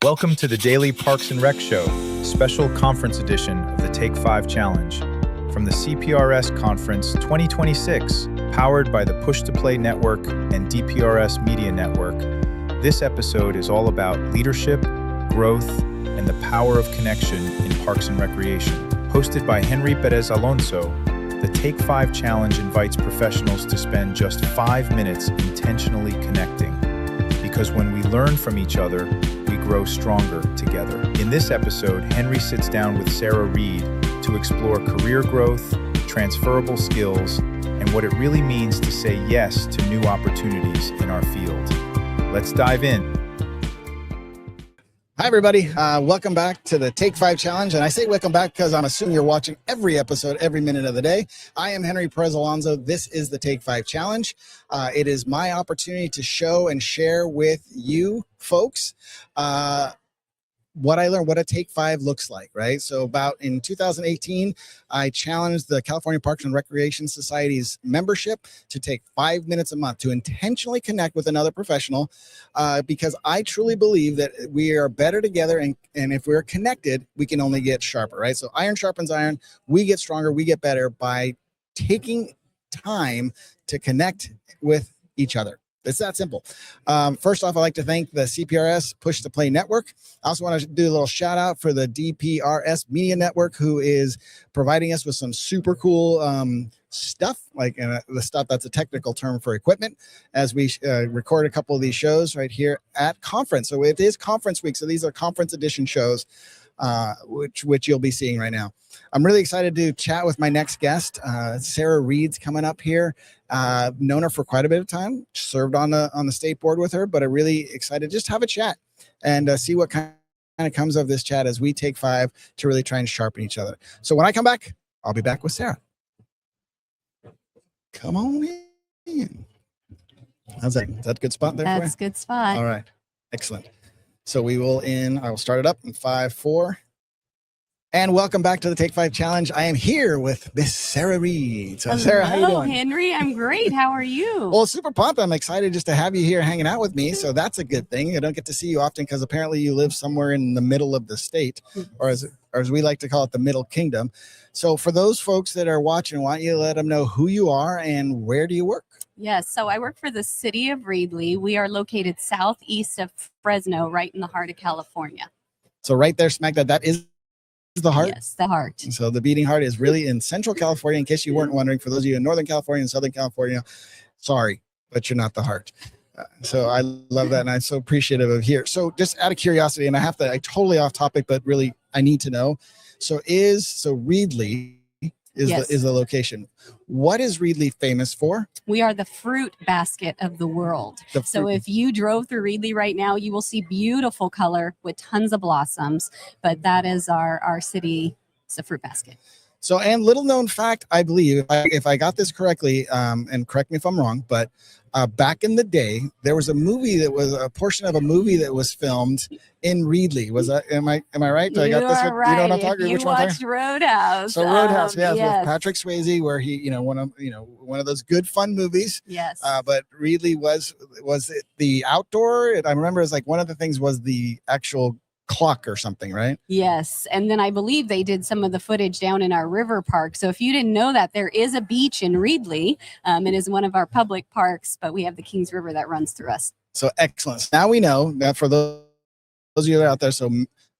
Welcome to the Daily Parks and Rec Show, special conference edition of the Take 5 Challenge. From the CPRS Conference 2026, powered by the Push to Play Network and DPRS Media Network, this episode is all about leadership, growth, and the power of connection in parks and recreation. Hosted by Henry Perez Alonso, the Take 5 Challenge invites professionals to spend just 5 minutes intentionally connecting. Because when we learn from each other, we grow stronger together. In this episode, Henry sits down with Sarah Reid to explore career growth, transferable skills, and what it really means to say yes to new opportunities in our field. Let's dive in. Hi, everybody. Welcome back to the Take 5 Challenge. And I say welcome back because I'm assuming you're watching every episode, every minute of the day. I am Henry Perez Alonso. This is the Take 5 Challenge. It is my opportunity to show and share with you folks what I learned, what a Take 5 looks like, right? So about in 2018, I challenged the California Parks and Recreation Society's membership to take 5 minutes a month to intentionally connect with another professional because I truly believe that we are better together, and if we're connected, we can only get sharper, right? So iron sharpens iron. We get stronger, we get better by taking time to connect with each other. It's that simple. First off, I'd like to thank the CPRS Push to Play Network. I also want to do a little shout out for the DPRS Media Network, who is providing us with some super cool stuff, like the stuff that's a technical term for equipment, as we record a couple of these shows right here at conference. So it is conference week. So these are conference edition shows, which you'll be seeing right now. I'm really excited to chat with my next guest. Sarah Reid's coming up here. Known her for quite a bit of time, served on the state board with her, but I'm really excited just to have a chat and see what kind of comes of this chat as we take 5 to really try and sharpen each other. So when I come back, I'll be back with Sarah. Come on in. How's that? Is that a good spot there? That's a good spot. All right. Excellent. So I will start it up in 5, 4. And welcome back to the Take 5 Challenge. I am here with Miss Sarah Reid. So, Sarah, how you doing? Henry, I'm great. How are you? Well, super pumped. I'm excited just to have you here hanging out with me. So that's a good thing. I don't get to see you often because apparently you live somewhere in the middle of the state, or as we like to call it, the Middle Kingdom. So for those folks that are watching, why don't you let them know who you are and where do you work? Yes, so I work for the City of Reedley. We are located southeast of Fresno, right in the heart of California. So right there, smack that is the heart? Yes, the heart. So the beating heart is really in Central California, in case you weren't wondering. For those of you in Northern California and Southern California, sorry, but you're not the heart. So I love that, and I'm so appreciative of here. So just out of curiosity, and I totally off topic, but really I need to know. So Reedley is the location. What is Reedley famous for? We are the fruit basket of the world. So if you drove through Reedley right now, you will see beautiful color with tons of blossoms, but that is our city. It's a fruit basket. So, and little known fact, I believe, if I got this correctly, and correct me if I'm wrong, but back in the day, there was a movie that was a portion of a movie that was filmed in Reedley. Was that, am I right? I got this? Right. You know what I'm talking about? You watched Roadhouse. So Roadhouse, yes, with Patrick Swayze, where he, one of those good fun movies. Yes. But Reedley was it the outdoor? I remember it was like one of the things was the actual clock or something, right? Yes. And then I believe they did some of the footage down in our river park. So if you didn't know that, there is a beach in Reedley. It is one of our public parks, but we have the Kings River that runs through us. So excellent. Now we know that for those of you that are out there, so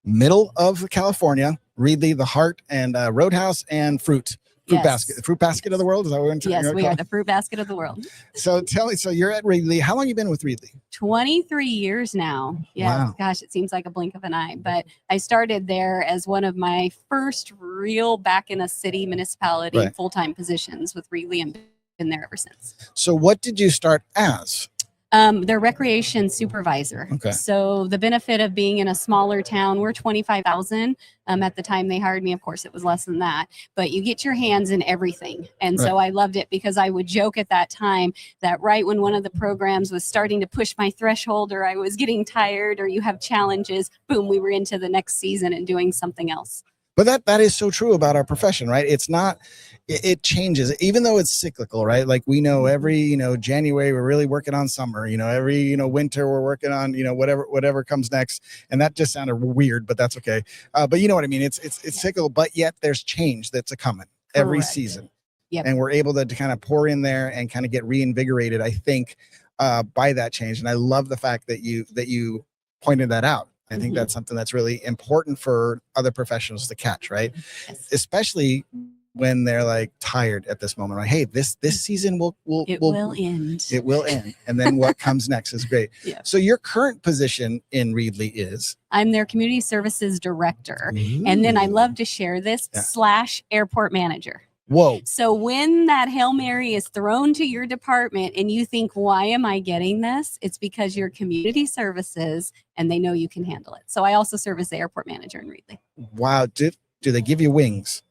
middle of California, Reedley, the heart, and Roadhouse and fruit basket. The fruit basket of the world? Is that what we're into? Yes, we are the fruit basket of the world. So tell me, so you're at Reedley. How long have you been with Reedley? 23 years now. Yeah, wow. Gosh, it seems like a blink of an eye. But I started there as one of my first real back in a city municipality full-time positions with Reedley, and been there ever since. So what did you start as? Their Recreation Supervisor. Okay. So the benefit of being in a smaller town, we're 25,000. At the time they hired me, of course, it was less than that. But you get your hands in everything. And so I loved it because I would joke at that time that right when one of the programs was starting to push my threshold, or I was getting tired, or you have challenges, boom, we were into the next season and doing something else. But that is so true about our profession, right? It's not, it changes, even though it's cyclical, right? Like we know every, January, we're really working on summer, every, winter we're working on, whatever comes next. And that just sounded weird, but that's okay. But you know what I mean? It's cyclical, but yet there's change that's a coming every season. Yep. And we're able to kind of pour in there and kind of get reinvigorated, I think, by that change. And I love the fact that you pointed that out. I think that's something that's really important for other professionals to catch, right? Yes. Especially when they're like tired at this moment, right? Hey, this season will end. It will end. And then what comes next is great. Yeah. So your current position in Reedley is? I'm their community services director. Ooh. And then I love to share this / airport manager. Whoa. So when that Hail Mary is thrown to your department and you think, why am I getting this? It's because you're community services and they know you can handle it. So I also serve as the airport manager in Reedley. Wow. Do they give you wings?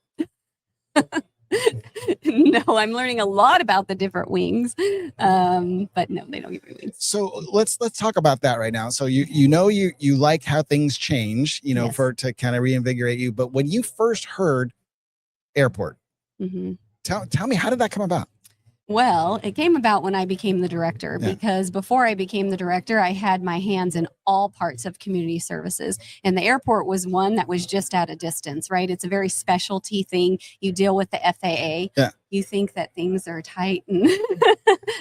No, I'm learning a lot about the different wings. But no, they don't give me wings. So let's talk about that right now. So you like how things change, Yes. to kind of reinvigorate you. But when you first heard airport, tell me, how did that come about? Well, it came about when I became the director, because before I became the director, I had my hands in all parts of community services. And the airport was one that was just at a distance, right? It's a very specialty thing. You deal with the FAA. Yeah. You think that things are tight and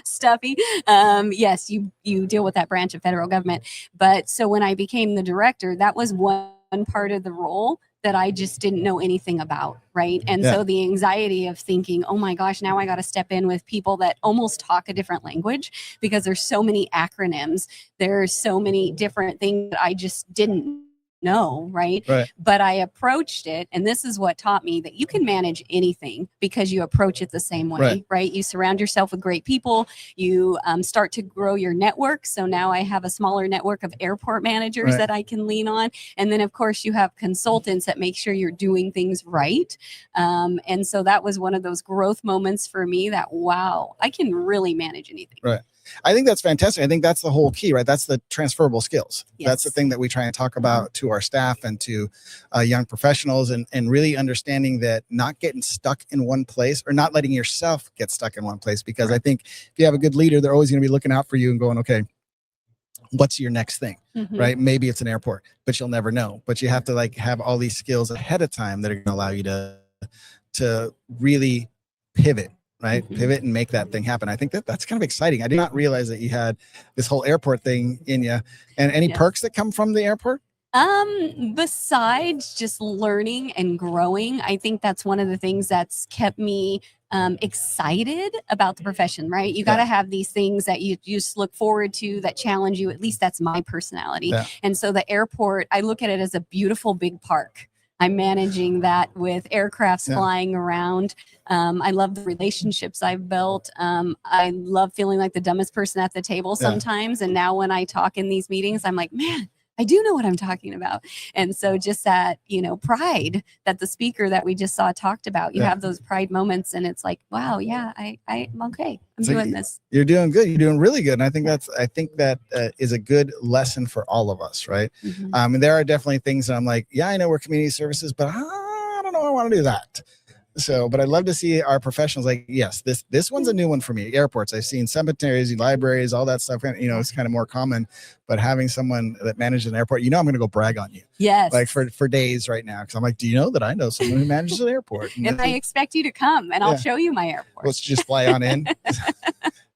stuffy. Yes, you deal with that branch of federal government. But so when I became the director, that was one part of the role that I just didn't know anything about, right? And so the anxiety of thinking, oh my gosh, now I got to step in with people that almost talk a different language, because there's so many acronyms. There's so many different things that I just didn't know, right? But I approached it, and this is what taught me that you can manage anything because you approach it the same way, right? You surround yourself with great people. You start to grow your network. So now I have a smaller network of airport managers that I can lean on. And then, of course, you have consultants that make sure you're doing things right. And so that was one of those growth moments for me that, wow, I can really manage anything. Right. I think that's fantastic. I think that's the whole key, right? That's the transferable skills. Yes. That's the thing that we try and talk about to our staff and to young professionals, and really understanding that not getting stuck in one place, or not letting yourself get stuck in one place. Because I think if you have a good leader, they're always going to be looking out for you and going, okay, what's your next thing, right? Maybe it's an airport, but you'll never know. But you have to have all these skills ahead of time that are going to allow you to really pivot. Right? Pivot and make that thing happen. I think that's kind of exciting. I did not realize that you had this whole airport thing in you. And any perks that come from the airport? Besides just learning and growing, I think that's one of the things that's kept me excited about the profession, right? You got to have these things that you just look forward to that challenge you. At least that's my personality. And so the airport, I look at it as a beautiful big park. I'm managing that with aircrafts flying around. I love the relationships I've built. I love feeling like the dumbest person at the table sometimes. And now when I talk in these meetings, I'm like, man, I do know what I'm talking about. And so just that, pride that the speaker that we just saw talked about, you have those pride moments, and it's like, wow, I'm okay. I'm doing this. You're doing good. You're doing really good. And I think that is a good lesson for all of us, right? And there are definitely things that I'm like, I know we're community services, but I don't know I want to do that. So, but I'd love to see our professionals like, yes, this one's a new one for me. Airports, I've seen cemeteries, libraries, all that stuff. It's kind of more common, but having someone that manages an airport, I'm going to go brag on you. Yes. Like for days right now. Cause I'm like, do you know that I know someone who manages an airport? And I expect you to come and I'll show you my airport. Let's just fly on in.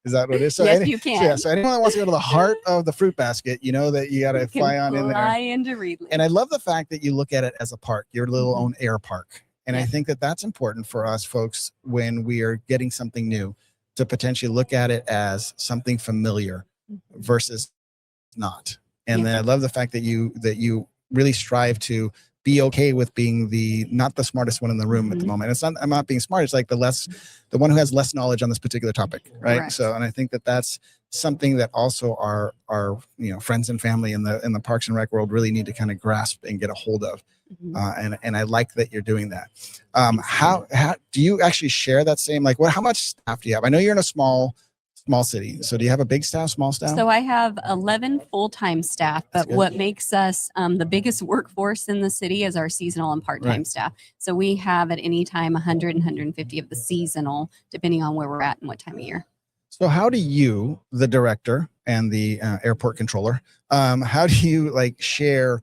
Is that what it is? So yes, you can. So anyone that wants to go to the heart of the fruit basket, that you got to fly on in there. Fly into Reedley. And I love the fact that you look at it as a park, your little own air park. And I think that that's important for us folks when we are getting something new, to potentially look at it as something familiar versus not. And then I love the fact that you really strive to be okay with being not the smartest one in the room at the moment. I'm not being smart. It's like the one who has less knowledge on this particular topic. Right. Correct. So, and I think that that's something that also our friends and family in the Parks and Rec world really need to kind of grasp and get a hold of. And I like that you're doing that. How do you actually share that same, how much staff do you have? I know you're in a small Small city. So do you have a big staff, small staff? So I have 11 full-time staff, That's but good. what makes us the biggest workforce in the city is our seasonal and part-time Right. staff. So we have at any time 100 and 150 of the seasonal, depending on where we're at and what time of year. So how do you, the director and the airport controller, how do you like share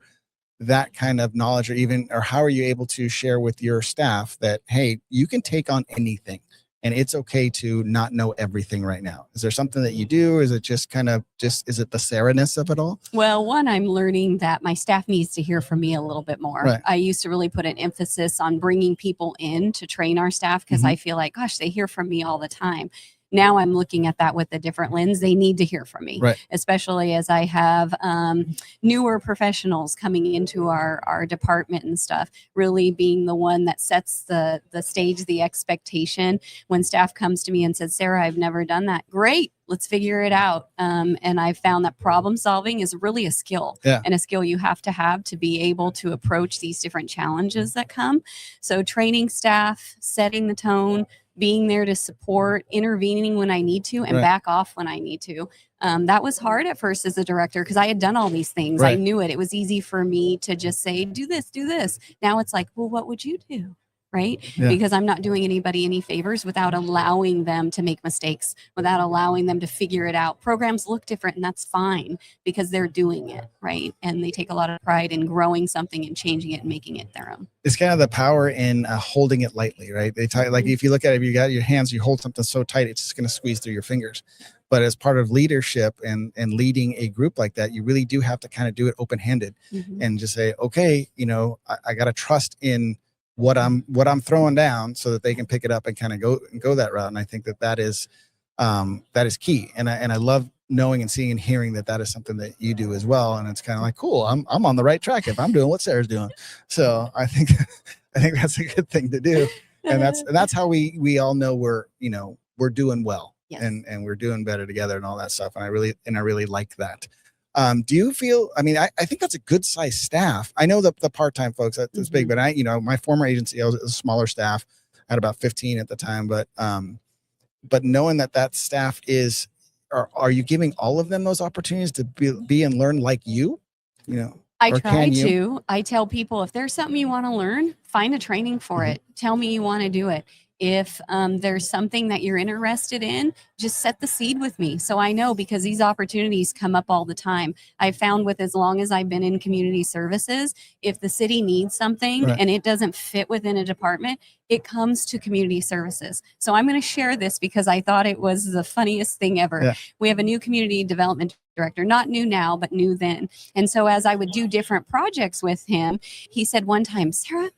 that kind of knowledge, or how are you able to share with your staff that, hey, you can take on anything and it's okay to not know everything right now? Is there something that you do? Is it just is it the Sarah-ness of it all? Well, one, I'm learning that my staff needs to hear from me a little bit more. Right. I used to really put an emphasis on bringing people in to train our staff because I feel like, gosh, they hear from me all the time. Now I'm looking at that with a different lens. They need to hear from me, right, especially as I have newer professionals coming into our department and stuff, really being the one that sets the stage, the expectation. When staff comes to me and says, Sarah, I've never done that. Great. Let's figure it out. And I found that problem solving is really a skill, and a skill you have to be able to approach these different challenges that come. So training staff, setting the tone, being there to support, intervening when I need to, and back off when I need to. That was hard at first as a director because I had done all these things. I knew it. It was easy for me to just say, do this, do this. Now it's like, well, what would you do? Right? Because I'm not doing anybody any favors without allowing them to make mistakes, without allowing them to figure it out. Programs look different, and that's fine because they're doing it, right? And they take a lot of pride in growing something and changing it and making it their own. It's kind of the power in holding it lightly, right? They like if you look at it, if you got your hands, you hold something so tight, it's just going to squeeze through your fingers. But as part of leadership and leading a group like that, you really do have to kind of do it open-handed and just say, okay, I got to trust in what I'm throwing down so that they can pick it up and kind of go that route. And I think that is key. And I love knowing and seeing and hearing that is something that you do as well. And it's kind of like, cool, I'm on the right track if I'm doing what Sarah's doing. So I think that's a good thing to do. And that's how we all know we're doing well. Yes. And we're doing better together and all that stuff. And I really like that. Do you feel, I think that's a good size staff. I know that the part-time folks, that's big, but my former agency, I was a smaller staff. I had about 15 at the time, but knowing that staff are you giving all of them those opportunities to be and learn like you? I try to. I tell people, if there's something you want to learn, find a training for it. Tell me you want to do it. If there's something that you're interested in, just set the seed with me. So I know, because these opportunities come up all the time. I found with as long as I've been in community services, if the city needs something and it doesn't fit within a department, it comes to community services. So I'm going to share this because I thought it was the funniest thing ever. Yeah. We have a new community development director, not new now, but new then. And so as I would do different projects with him, he said one time, Sarah,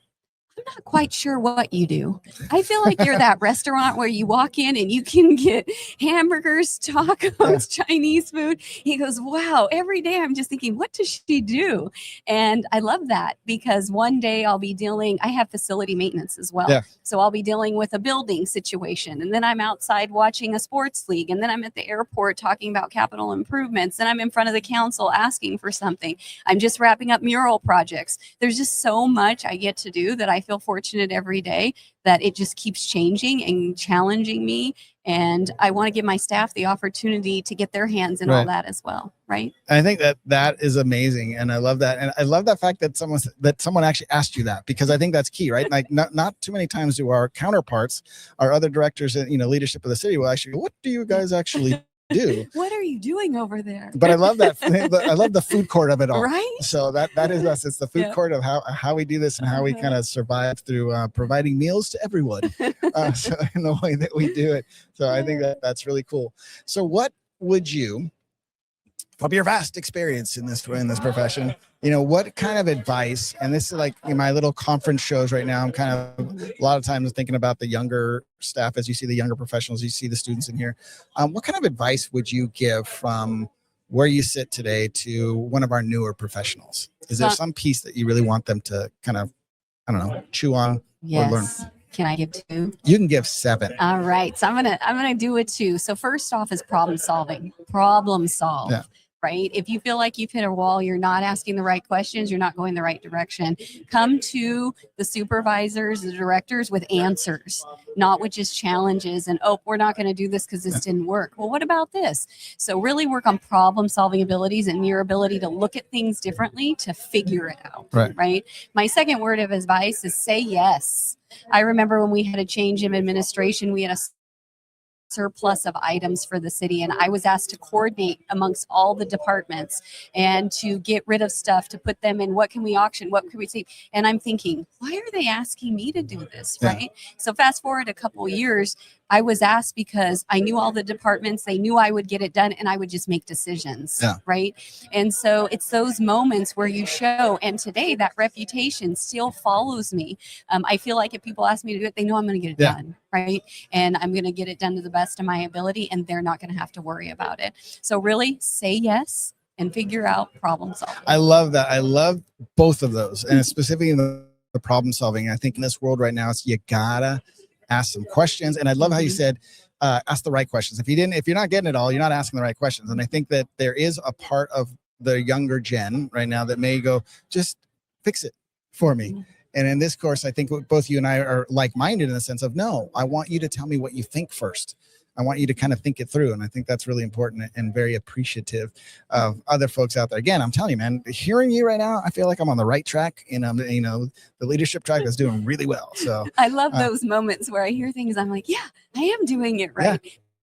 I'm not quite sure what you do. I feel like you're that restaurant where you walk in and you can get hamburgers, tacos, Chinese food. He goes, wow, every day I'm just thinking, what does she do? And I love that because one day I have facility maintenance as well. Yeah. So I'll be dealing with a building situation. And then I'm outside watching a sports league. And then I'm at the airport talking about capital improvements. Then I'm in front of the council asking for something. I'm just wrapping up mural projects. There's just so much I get to do that I feel fortunate every day that it just keeps changing and challenging me. And I want to give my staff the opportunity to get their hands in all that as well. Right. I think that is amazing. And I love that. And I love the fact that someone actually asked you that, because I think that's key, right? Like not too many times do our counterparts, our other directors and, leadership of the city will actually go, what do you guys actually do? What are you doing over there? But I love that. I love the food court of it all. Right. So that is us. It's the food court of how we do this and how we kind of survive through providing meals to everyone. So in the way that we do it. So I think that's really cool. So what would you, from your vast experience in this profession, what kind of advice, and this is like in my little conference shows right now, I'm kind of a lot of times thinking about the younger staff, as you see the younger professionals, you see the students in here. What kind of advice would you give from where you sit today to one of our newer professionals? Is there some piece that you really want them to kind of, I don't know, chew on or learn? Can I give 2? You can give 7. All right. So I'm gonna do it 2. So first off is problem solving. Problem solve. Yeah. right? If you feel like you've hit a wall, you're not asking the right questions, you're not going the right direction. Come to the supervisors, the directors with answers, not with just challenges and, oh, we're not going to do this because this didn't work. Well, what about this? So really work on problem solving abilities and your ability to look at things differently to figure it out, right? My second word of advice is say yes. I remember when we had a change in administration, we had a surplus of items for the city, and I was asked to coordinate amongst all the departments and to get rid of stuff, to put them in what can we auction, what can we see. And I'm thinking, why are they asking me to do this, right? So fast forward a couple of years, I was asked because I knew all the departments, they knew I would get it done, and I would just make decisions, right? And so it's those moments where you show, and today that reputation still follows me. I feel like if people ask me to do it, they know I'm going to get it done, right? And I'm going to get it done to the best of my ability, and they're not going to have to worry about it. So really say yes and figure out problem solving. I love that. I love both of those, and specifically the problem solving. I think in this world right now, it's you gotta ask some questions. And I love how you said, ask the right questions. If you're not getting it all, you're not asking the right questions. And I think that there is a part of the younger gen right now that may go, just fix it for me. And in this course, I think both you and I are like-minded in the sense of, no, I want you to tell me what you think first. I want you to kind of think it through. And I think that's really important and very appreciative of other folks out there. Again, I'm telling you, man, hearing you right now, I feel like I'm on the right track, and the leadership track is doing really well. So I love those moments where I hear things. I'm like, yeah, I am doing it right.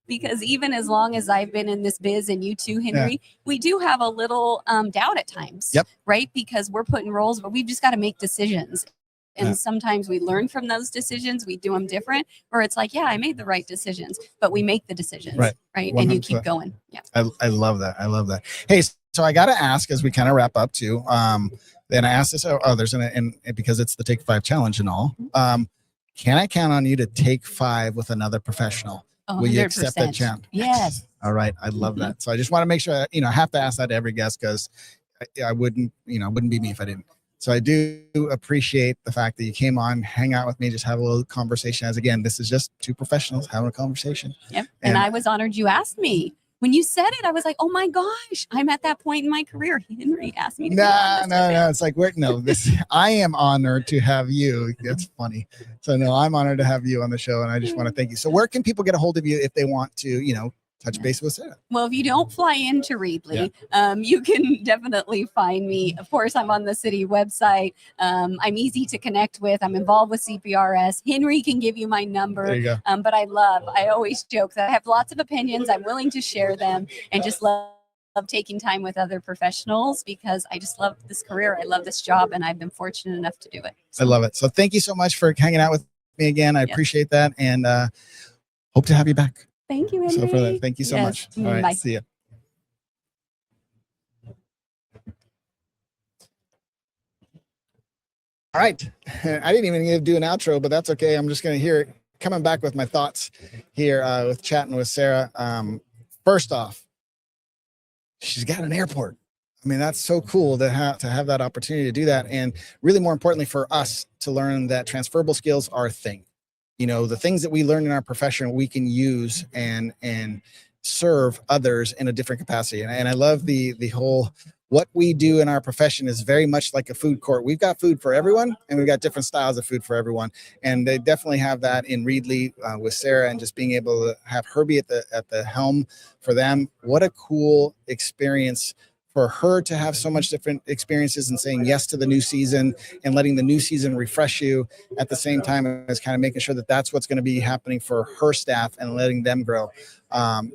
Because even as long as I've been in this biz, and you too, Henry, we do have a little doubt at times, right? Because we're put in roles, but we've just got to make decisions. And sometimes we learn from those decisions, we do them different, or it's like, yeah, I made the right decisions, but we make the decisions, right? 100%. And you keep going. Yeah. I love that. I love that. Hey, so I got to ask as we kind of wrap up too, then I asked this to others, and because it's the Take 5 challenge and all, can I count on you to take 5 with another professional? Will you accept that challenge? Yes. All right. I love that. So I just want to make sure, I have to ask that to every guest, because I wouldn't be me if I didn't. So I do appreciate the fact that you came on, hang out with me, just have a little conversation. As again, this is just two professionals having a conversation. Yep. And I was honored you asked me. When you said it, I was like, oh my gosh, I'm at that point in my career. Henry asked me to No. It's like, I am honored to have you. That's funny. So no, I'm honored to have you on the show, and I just want to thank you. So where can people get a hold of you if they want to, touch base with Sarah? Well, if you don't fly into Reedley, you can definitely find me. Of course, I'm on the city website. I'm easy to connect with. I'm involved with CPRS. Henry can give you my number. There you go. But I always joke that I have lots of opinions. I'm willing to share them, and just love taking time with other professionals, because I just love this career. I love this job, and I've been fortunate enough to do it. So. I love it. So thank you so much for hanging out with me again. I appreciate that, and hope to have you back. Thank you, Henry. So for that, thank you so much. All right, bye. See you. All right. I didn't even do an outro, but that's okay. I'm just going to hear it coming back with my thoughts here with chatting with Sarah. First off, she's got an airport. I mean, that's so cool to have that opportunity to do that. And really more importantly for us to learn that transferable skills are a thing. The things that we learn in our profession, we can use and serve others in a different capacity. And I love the whole, what we do in our profession is very much like a food court. We've got food for everyone, and we've got different styles of food for everyone. And they definitely have that in Reedley with Sarah, and just being able to have her be at the helm for them. What a cool experience for her to have so much different experiences, and saying yes to the new season and letting the new season refresh you at the same time as kind of making sure that that's what's going to be happening for her staff and letting them grow.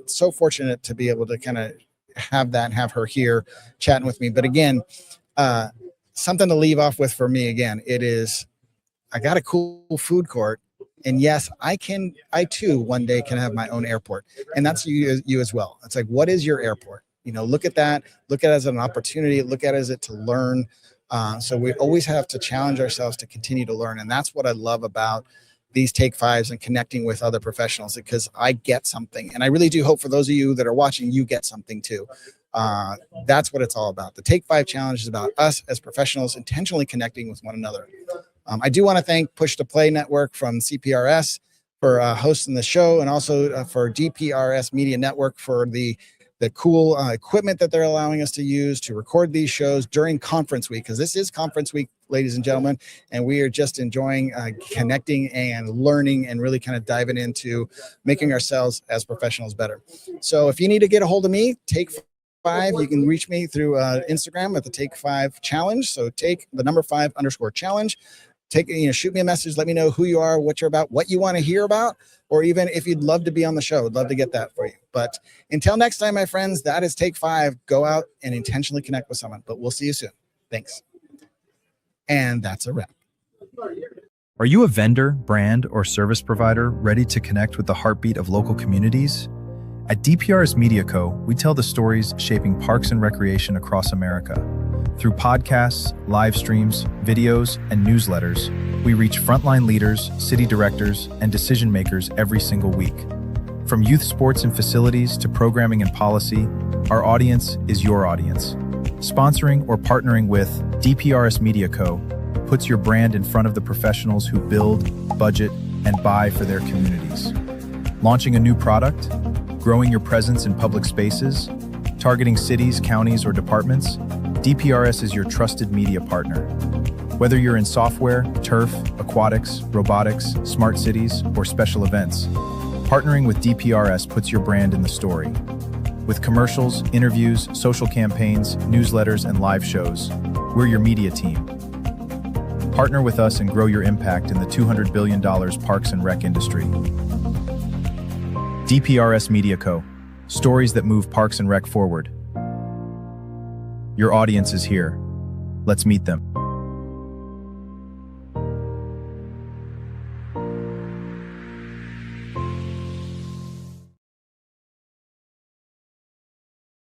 So fortunate to be able to kind of have that and have her here chatting with me. But again, something to leave off with for me, again, it is, I got a cool food court. And yes, I too one day can have my own airport. And that's you as well. It's like, what is your airport? Look at that, look at it as an opportunity, look at it as to learn. So we always have to challenge ourselves to continue to learn. And that's what I love about these Take 5s and connecting with other professionals, because I get something. And I really do hope for those of you that are watching, you get something too. That's what it's all about. The Take 5 challenge is about us as professionals intentionally connecting with one another. I do want to thank Push to Play Network from CPRS for hosting the show, and also for DPRS Media Network for the the cool equipment that they're allowing us to use to record these shows during conference week, because this is conference week, ladies and gentlemen, and we are just enjoying connecting and learning and really kind of diving into making ourselves as professionals better. So if you need to get a hold of me, Take 5, you can reach me through Instagram at the Take 5 Challenge. So take the number 5_challenge. Shoot me a message. Let me know who you are, what you're about, what you want to hear about, or even if you'd love to be on the show. I'd love to get that for you. But until next time, my friends, that is Take 5. Go out and intentionally connect with someone. But we'll see you soon. Thanks. And that's a wrap. Are you a vendor, brand, or service provider ready to connect with the heartbeat of local communities? At DPRS Media Co., we tell the stories shaping parks and recreation across America. Through podcasts, live streams, videos, and newsletters, we reach frontline leaders, city directors, and decision makers every single week. From youth sports and facilities to programming and policy, our audience is your audience. Sponsoring or partnering with DPRS Media Co. puts your brand in front of the professionals who build, budget, and buy for their communities. Launching a new product, growing your presence in public spaces, targeting cities, counties, or departments, DPRS is your trusted media partner. Whether you're in software, turf, aquatics, robotics, smart cities, or special events, partnering with DPRS puts your brand in the story. With commercials, interviews, social campaigns, newsletters, and live shows, we're your media team. Partner with us and grow your impact in the $200 billion parks and rec industry. DPRS Media Co. Stories that move parks and rec forward. Your audience is here. Let's meet them.